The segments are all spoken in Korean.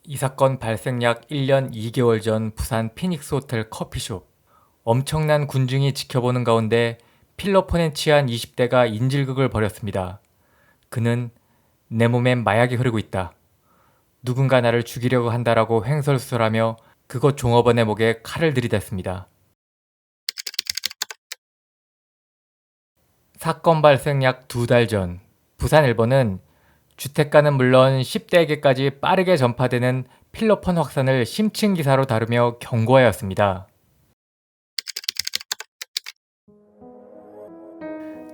이 사건 발생 약 1년 2개월 전 부산 피닉스 호텔 커피숍. 엄청난 군중이 지켜보는 가운데 필로폰에 취한 20대가 인질극을 벌였습니다. 그는 내 몸엔 마약이 흐르고 있다. 누군가 나를 죽이려고 한다라고 횡설수설하며 그곳 종업원의 목에 칼을 들이댔습니다. 사건 발생 약 2달 전, 부산 일본은 주택가는 물론 10대에게까지 빠르게 전파되는 필로폰 확산을 심층 기사로 다루며 경고하였습니다.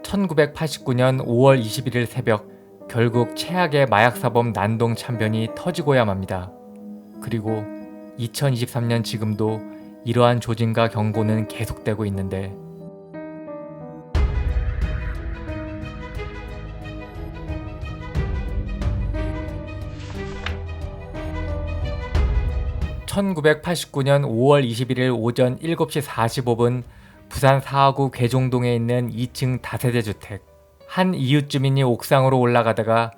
1989년 5월 21일 새벽, 결국 최악의 마약사범 난동 참변이 터지고야 맙니다. 그리고 2023년 지금도 이러한 조짐과 경고는 계속되고 있는데, 1989년 5월 21일 오전 7시 45분 부산 사하구 괴종동에 있는 2층 다세대 주택. 한 이웃 주민이 옥상으로 올라가다가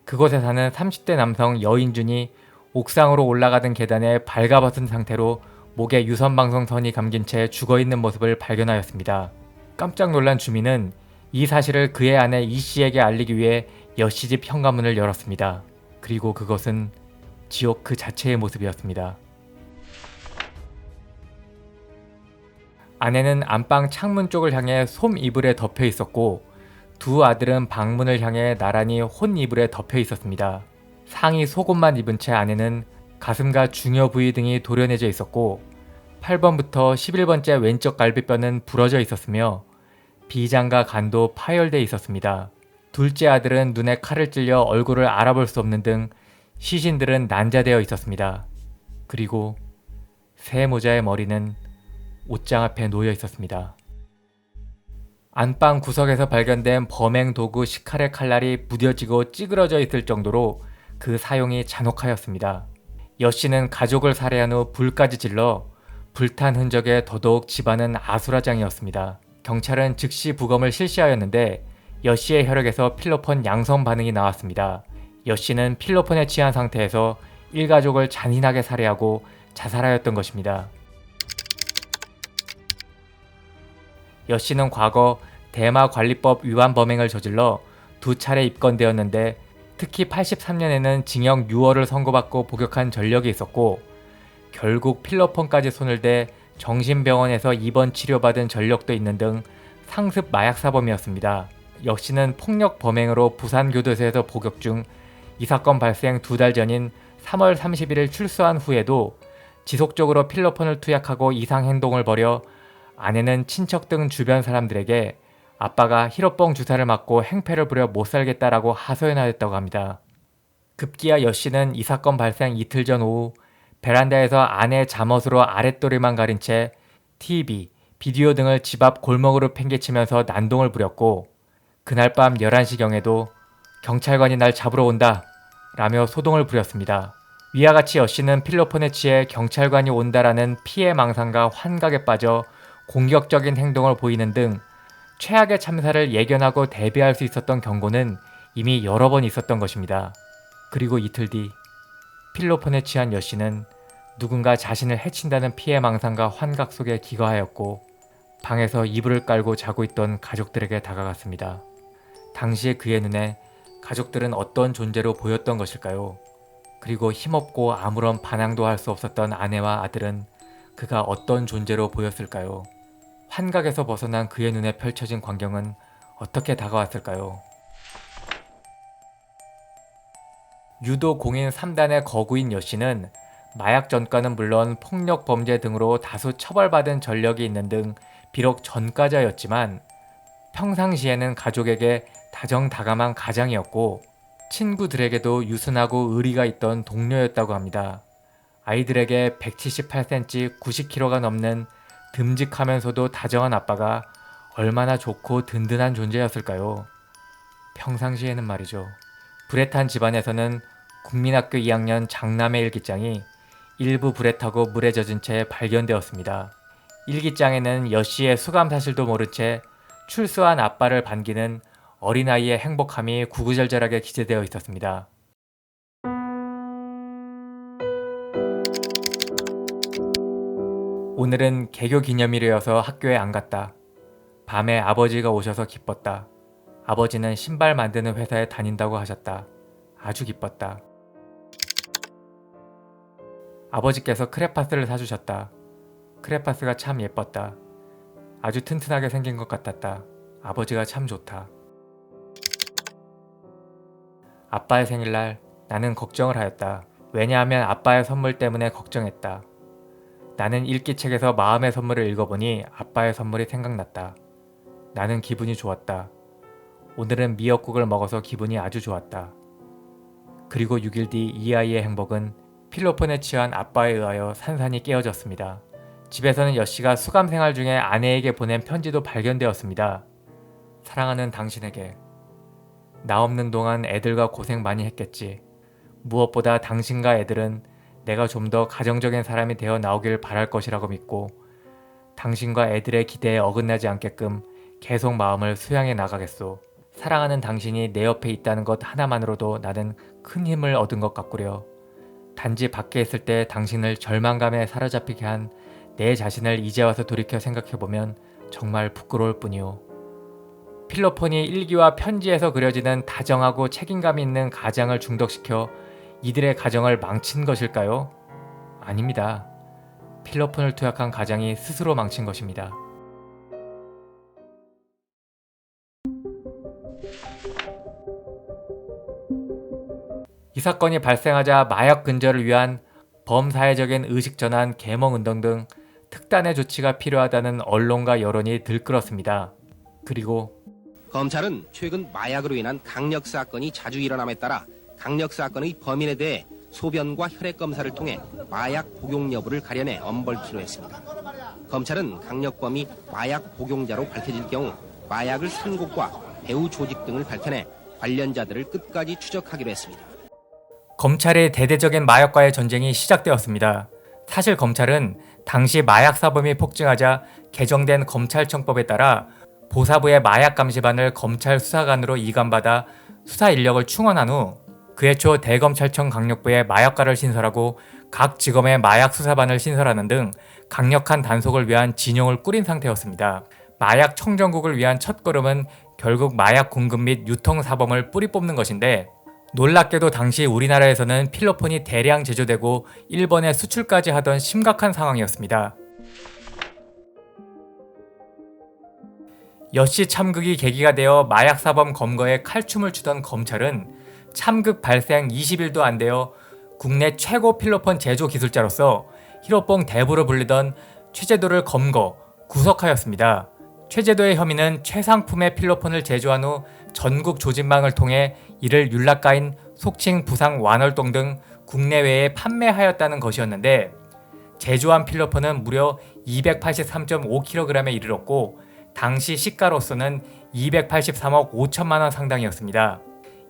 그곳에 사는 30대 남성 여인준이 옥상으로 올라가던 계단에 발가벗은 상태로 목에 유선방송선이 감긴 채 죽어있는 모습을 발견하였습니다. 깜짝 놀란 주민은 이 사실을 그의 아내 이씨에게 알리기 위해 여씨 집 현관문을 열었습니다. 그리고 그것은 지옥 그 자체의 모습이었습니다. 아내는 안방 창문 쪽을 향해 솜 이불에 덮여 있었고 두 아들은 방문을 향해 나란히 혼 이불에 덮여 있었습니다. 상의 속옷만 입은 채 아내는 가슴과 중요 부위 등이 도려내져 있었고 8번부터 11번째 왼쪽 갈비뼈는 부러져 있었으며 비장과 간도 파열돼 있었습니다. 둘째 아들은 눈에 칼을 찔려 얼굴을 알아볼 수 없는 등 시신들은 난자되어 있었습니다. 그리고 새 모자의 머리는 옷장 앞에 놓여 있었습니다. 안방 구석에서 발견된 범행 도구 식칼의 칼날이 무뎌지고 찌그러져 있을 정도로 그 사용이 잔혹하였습니다. 여씨는 가족을 살해한 후 불까지 질러 불탄 흔적에 더더욱 집안은 아수라장이었습니다. 경찰은 즉시 부검을 실시하였는데 여씨의 혈액에서 필로폰 양성 반응이 나왔습니다. 여씨는 필로폰에 취한 상태에서 일가족을 잔인하게 살해하고 자살하였던 것입니다. 여씨는 과거 대마관리법 위반 범행을 저질러 2차례 입건되었는데 특히 83년에는 징역 6월을 선고받고 복역한 전력이 있었고 결국 필로폰까지 손을 대 정신병원에서 입원 치료받은 전력도 있는 등 상습 마약사범이었습니다. 여씨는 폭력 범행으로 부산교도소에서 복역 중 이 사건 발생 2달 전인 3월 31일 출소한 후에도 지속적으로 필로폰을 투약하고 이상행동을 벌여 아내는 친척 등 주변 사람들에게 아빠가 히로뽕 주사를 맞고 행패를 부려 못살겠다라고 하소연하였다고 합니다. 급기야 여씨는 이 사건 발생 이틀 전 오후 베란다에서 아내 잠옷으로 아랫도리만 가린 채 TV, 비디오 등을 집 앞 골목으로 팽개치면서 난동을 부렸고 그날 밤 11시경에도 경찰관이 날 잡으러 온다 라며 소동을 부렸습니다. 위와 같이 여씨는 필로폰에 취해 경찰관이 온다라는 피해망상과 환각에 빠져 공격적인 행동을 보이는 등 최악의 참사를 예견하고 대비할 수 있었던 경고는 이미 여러 번 있었던 것입니다. 그리고 이틀 뒤 필로폰에 취한 여씨는 누군가 자신을 해친다는 피해망상과 환각 속에 기거하였고 방에서 이불을 깔고 자고 있던 가족들에게 다가갔습니다. 당시의 그의 눈에 가족들은 어떤 존재로 보였던 것일까요? 그리고 힘없고 아무런 반항도 할 수 없었던 아내와 아들은 그가 어떤 존재로 보였을까요? 환각에서 벗어난 그의 눈에 펼쳐진 광경은 어떻게 다가왔을까요? 유도 공인 3단의 거구인 여씨는 마약 전과는 물론 폭력 범죄 등으로 다수 처벌받은 전력이 있는 등 비록 전과자였지만 평상시에는 가족에게 다정다감한 가장이었고 친구들에게도 유순하고 의리가 있던 동료였다고 합니다. 아이들에게 178cm, 90kg가 넘는 듬직하면서도 다정한 아빠가 얼마나 좋고 든든한 존재였을까요? 평상시에는 말이죠. 불에 탄 집안에서는 국민학교 2학년 장남의 일기장이 일부 불에 타고 물에 젖은 채 발견되었습니다. 일기장에는 여씨의 수감 사실도 모른 채 출소한 아빠를 반기는 어린아이의 행복함이 구구절절하게 기재되어 있었습니다. 오늘은 개교 기념일이어서 학교에 안 갔다. 밤에 아버지가 오셔서 기뻤다. 아버지는 신발 만드는 회사에 다닌다고 하셨다. 아주 기뻤다. 아버지께서 크레파스를 사주셨다. 크레파스가 참 예뻤다. 아주 튼튼하게 생긴 것 같았다. 아버지가 참 좋다. 아빠의 생일날 나는 걱정을 하였다. 왜냐하면 아빠의 선물 때문에 걱정했다. 나는 읽기책에서 마음의 선물을 읽어보니 아빠의 선물이 생각났다. 나는 기분이 좋았다. 오늘은 미역국을 먹어서 기분이 아주 좋았다. 그리고 6일 뒤 이 아이의 행복은 필로폰에 취한 아빠에 의하여 산산이 깨어졌습니다. 집에서는 여씨가 수감 생활 중에 아내에게 보낸 편지도 발견되었습니다. 사랑하는 당신에게. 나 없는 동안 애들과 고생 많이 했겠지. 무엇보다 당신과 애들은 내가 좀 더 가정적인 사람이 되어 나오길 바랄 것이라고 믿고 당신과 애들의 기대에 어긋나지 않게끔 계속 마음을 수양해 나가겠소. 사랑하는 당신이 내 옆에 있다는 것 하나만으로도 나는 큰 힘을 얻은 것 같구려. 단지 밖에 있을 때 당신을 절망감에 사로잡히게 한 내 자신을 이제 와서 돌이켜 생각해보면 정말 부끄러울 뿐이오. 필로폰이 일기와 편지에서 그려지는 다정하고 책임감 있는 가장을 중독시켜 이들의 가정을 망친 것일까요? 아닙니다. 필로폰을 투약한 가장이 스스로 망친 것입니다. 이 사건이 발생하자 마약 근절을 위한 범사회적인 의식전환 계몽운동 등 특단의 조치가 필요하다는 언론과 여론이 들끓었습니다. 그리고 검찰은 최근 마약으로 인한 강력 사건이 자주 일어남에 따라 강력 사건의 범인에 대해 소변과 혈액 검사를 통해 마약 복용 여부를 가려내 엄벌키로 했습니다. 검찰은 강력범이 마약 복용자로 밝혀질 경우 마약을 산 곳과 배후 조직 등을 밝혀내 관련자들을 끝까지 추적하기로 했습니다. 검찰의 대대적인 마약과의 전쟁이 시작되었습니다. 사실 검찰은 당시 마약 사범이 폭증하자 개정된 검찰청법에 따라 보사부의 마약 감시반을 검찰 수사관으로 이관받아 수사 인력을 충원한 후 그해 초 대검찰청 강력부에 마약과를 신설하고 각 지검의 마약 수사반을 신설하는 등 강력한 단속을 위한 진용을 꾸린 상태였습니다. 마약 청정국을 위한 첫걸음은 결국 마약 공급 및 유통 사범을 뿌리 뽑는 것인데 놀랍게도 당시 우리나라에서는 필로폰이 대량 제조되고 일본에 수출까지 하던 심각한 상황이었습니다. 여씨 참극이 계기가 되어 마약사범 검거에 칼춤을 추던 검찰은 참극 발생 20일도 안 되어 국내 최고 필로폰 제조 기술자로서 히로뽕 대부로 불리던 최재도를 검거, 구속하였습니다. 최재도의 혐의는 최상품의 필로폰을 제조한 후 전국 조직망을 통해 이를 윤락가인 속칭 부상 완월동 등 국내외에 판매하였다는 것이었는데 제조한 필로폰은 무려 283.5kg에 이르렀고 당시 시가로서는 283억 5천만원 상당이었습니다.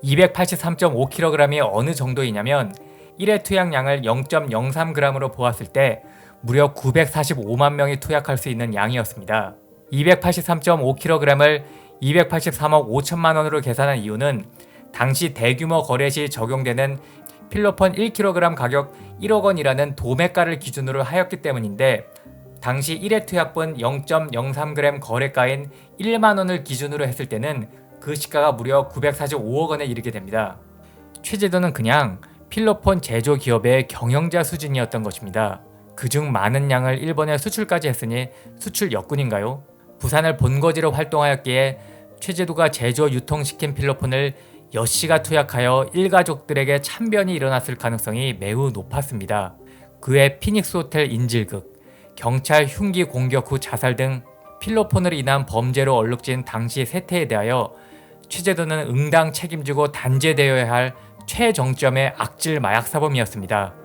283.5kg이 어느 정도이냐면 1회 투약량을 0.03g으로 보았을 때 무려 945만 명이 투약할 수 있는 양이었습니다. 283.5kg을 283억 5천만 원으로 계산한 이유는 당시 대규모 거래 시 적용되는 필로폰 1kg 가격 1억 원이라는 도매가를 기준으로 하였기 때문인데 당시 1회 투약분 0.03g 거래가인 1만 원을 기준으로 했을 때는 그 시가가 무려 945억 원에 이르게 됩니다. 최재도는 그냥 필로폰 제조 기업의 경영자 수준이었던 것입니다. 그중 많은 양을 일본에 수출까지 했으니 수출 역군인가요? 부산을 본거지로 활동하였기에 최재도가 제조 유통시킨 필로폰을 여씨가 투약하여 일가족들에게 참변이 일어났을 가능성이 매우 높았습니다. 그의 피닉스 호텔 인질극, 경찰 흉기 공격 후 자살 등 필로폰으로 인한 범죄로 얼룩진 당시 세태에 대하여 최재도는 응당 책임지고 단죄되어야 할 최정점의 악질 마약사범이었습니다.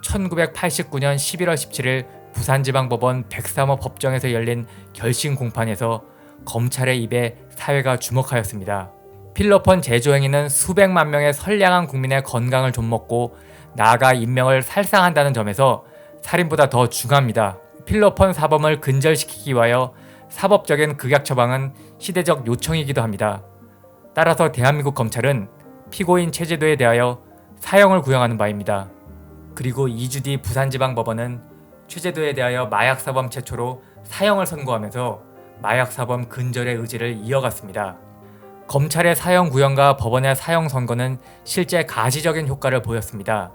1989년 11월 17일 부산지방법원 103호 법정에서 열린 결심 공판에서 검찰의 입에 사회가 주목하였습니다. 필로폰 제조 행위는 수백만 명의 선량한 국민의 건강을 좀먹고 나아가 인명을 살상한다는 점에서 살인보다 더 중합니다. 필로폰 사범을 근절시키기 위하여 사법적인 극약 처방은 시대적 요청이기도 합니다. 따라서 대한민국 검찰은 피고인 최재도에 대하여 사형을 구형하는 바입니다. 그리고 2주 뒤 부산지방법원은 최재도에 대하여 마약사범 최초로 사형을 선고하면서 마약사범 근절의 의지를 이어갔습니다. 검찰의 사형 구형과 법원의 사형 선고는 실제 가시적인 효과를 보였습니다.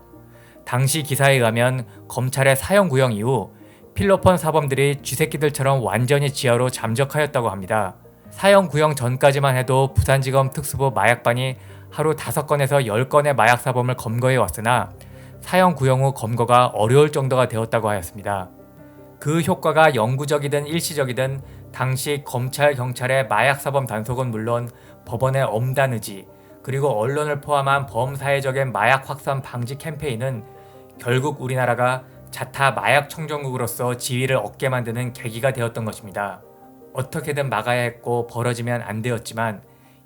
당시 기사에 의하면 검찰의 사형 구형 이후 필로폰 사범들이 쥐새끼들처럼 완전히 지하로 잠적하였다고 합니다. 사형 구형 전까지만 해도 부산지검 특수부 마약반이 하루 5건에서 10건의 마약사범을 검거해 왔으나 사형 구형 후 검거가 어려울 정도가 되었다고 하였습니다. 그 효과가 영구적이든 일시적이든 당시 검찰, 경찰의 마약사범 단속은 물론 법원의 엄단 의지, 그리고 언론을 포함한 범사회적인 마약 확산 방지 캠페인은 결국 우리나라가 자타 마약 청정국으로서 지위를 얻게 만드는 계기가 되었던 것입니다. 어떻게든 막아야 했고 벌어지면 안 되었지만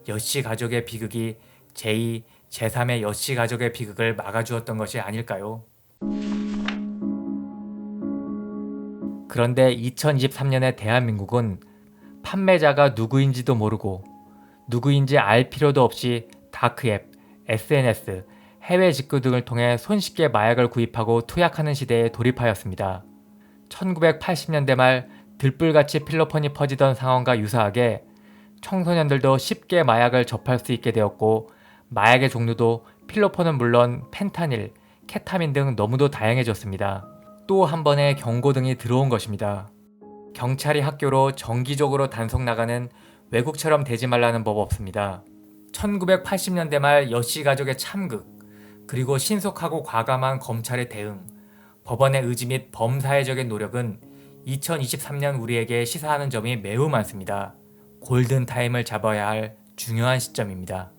여씨 가족의 비극이 제2, 제3의 여씨 가족의 비극을 막아주었던 것이 아닐까요? 그런데 2023년의 대한민국은 판매자가 누구인지도 모르고 누구인지 알 필요도 없이 다크앱, SNS, 해외 직구 등을 통해 손쉽게 마약을 구입하고 투약하는 시대에 돌입하였습니다. 1980년대 말 들불같이 필로폰이 퍼지던 상황과 유사하게 청소년들도 쉽게 마약을 접할 수 있게 되었고 마약의 종류도 필로폰은 물론 펜타닐, 케타민 등 너무도 다양해졌습니다. 또 한 번의 경고등이 들어온 것입니다. 경찰이 학교로 정기적으로 단속 나가는 외국처럼 되지 말라는 법 없습니다. 1980년대 말 여씨 가족의 참극, 그리고 신속하고 과감한 검찰의 대응, 법원의 의지 및 범사회적인 노력은 2023년 우리에게 시사하는 점이 매우 많습니다. 골든타임을 잡아야 할 중요한 시점입니다.